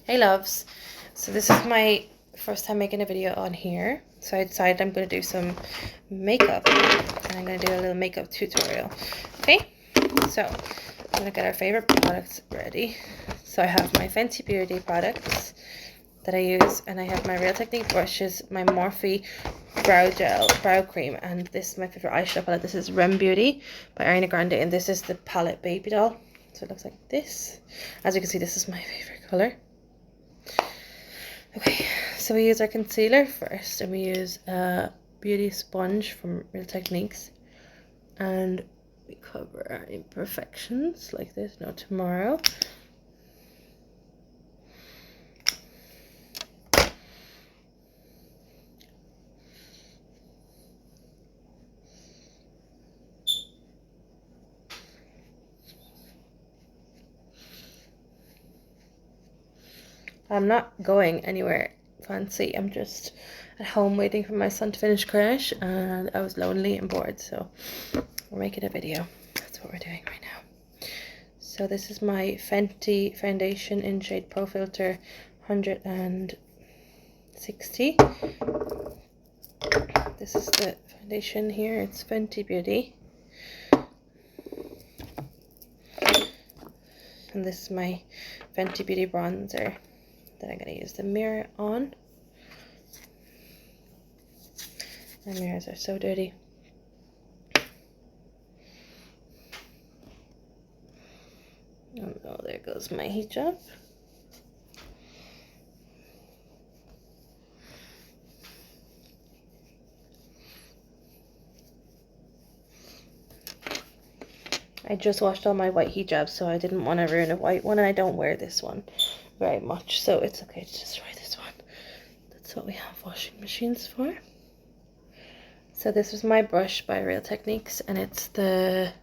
Hey loves, so this is my first time making a video on here, so I decided I'm going to do some makeup and I'm going to do a little makeup tutorial. Okay, so I'm going to get our favorite products ready. So I have my Fenty Beauty products that I use, and I have my Real Technique brushes, my Morphe brow gel, brow cream, and this is my favorite eyeshadow palette. This is Rem Beauty by Ariana Grande, and this is the palette Baby Doll. So it looks like this. As you can see, this is my favorite color. Okay, so we use our concealer first, and we use a beauty sponge from Real Techniques, and we cover our imperfections like this. No tomorrow. I'm not going anywhere fancy. I'm just at home waiting for my son to finish crash, and I was lonely and bored, so we're making a video. That's what we're doing right now. So this is my Fenty foundation in shade Pro Filter 160. This is the foundation here. It's Fenty Beauty. And this is my Fenty Beauty bronzer that I'm going to use the mirror on. My mirrors are so dirty. Oh no, there goes my hijab. I just washed all my white hijabs, so I didn't want to ruin a white one, and I don't wear this one very much, so it's okay to destroy this one. That's what we have washing machines for. So this was my brush by Real Techniques, and it's the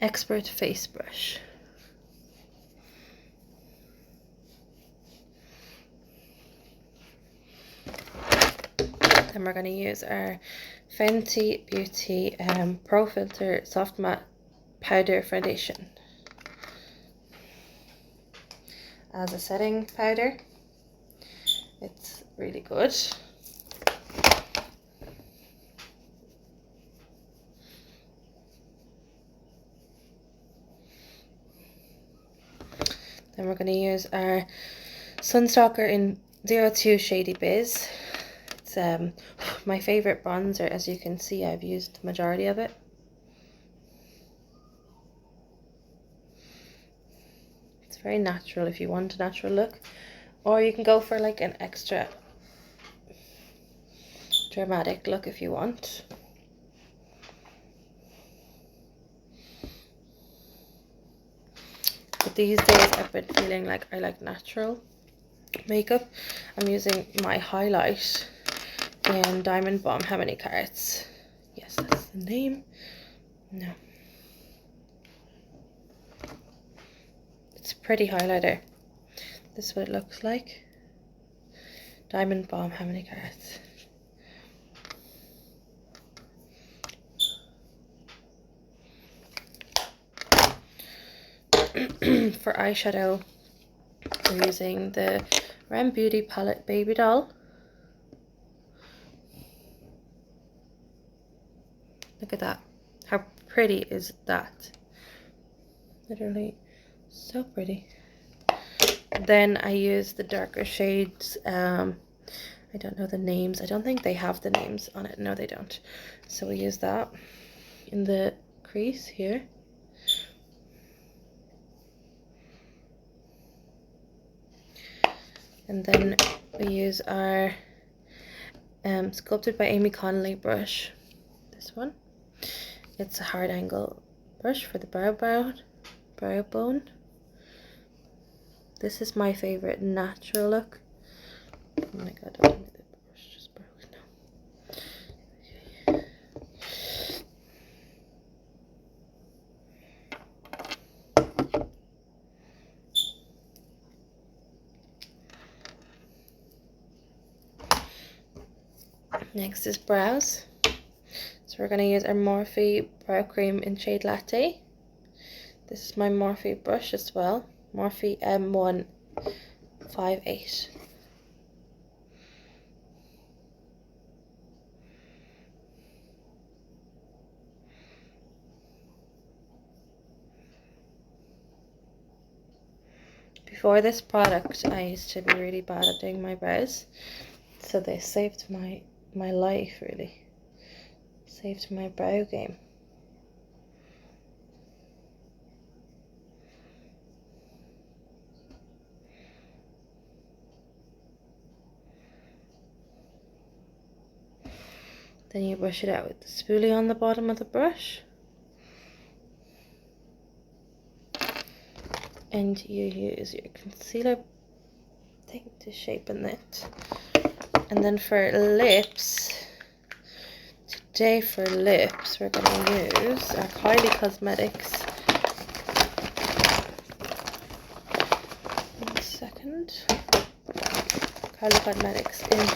Expert Face Brush. Then we're going to use our Fenty Beauty Pro Filter Soft Matte Powder Foundation as a setting powder. It's really good. Then we're going to use our Sunstalker in 02 Shady Biz. It's my favorite bronzer. As you can see, I've used the majority of it. It's very natural if you want a natural look, or you can go for like an extra dramatic look if you want. But these days I've been feeling like I like natural makeup. I'm using my highlight in Diamond Bomb. How many carats? Yes, that's the name. No. It's a pretty highlighter. This is what it looks like. Diamond Bomb, how many carats? For eyeshadow, we're using the Rem Beauty palette Baby Doll. Look at that. How pretty is that? Literally so pretty. Then I use the darker shades. I don't know the names. I don't think they have the names on it. No, they don't. So we use that in the crease here. And then we use our Sculpted by Amy Connolly brush. This one. It's a hard angle brush for the brow bone. This is my favorite natural look. Oh my god, don't make the brush just broke now. Okay. Next is brows. So we're going to use our Morphe brow cream in shade Latte. This is my Morphe brush as well. Morphe M1 5'8". Before this product, I used to be really bad at doing my brows, so they saved my life, really. Saved my brow game. Then you brush it out with the spoolie on the bottom of the brush. And you use your concealer thing to shapen it. And then for lips, today for lips, we're going to use our Kylie Cosmetics. One second. Kylie Cosmetics in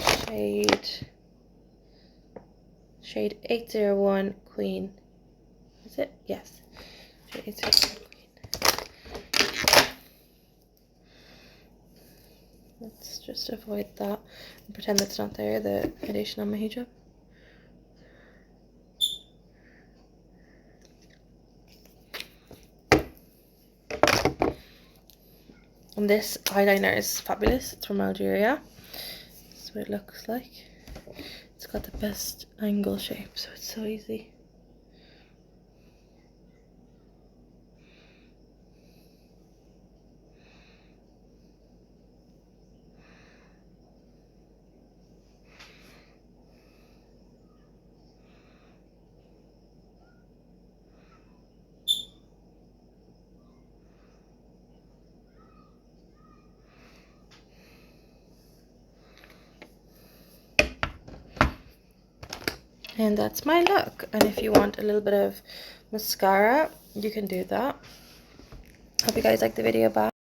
shade 801 Queen. Is it? Yes. Shade 801 Queen. Let's just avoid that and pretend that's not there, the foundation on my hijab. And this eyeliner is fabulous. It's from Algeria. This is what it looks like. It's got the best angle shape, so it's so easy. And that's my look. And if you want a little bit of mascara, you can do that. Hope you guys like the video. Bye.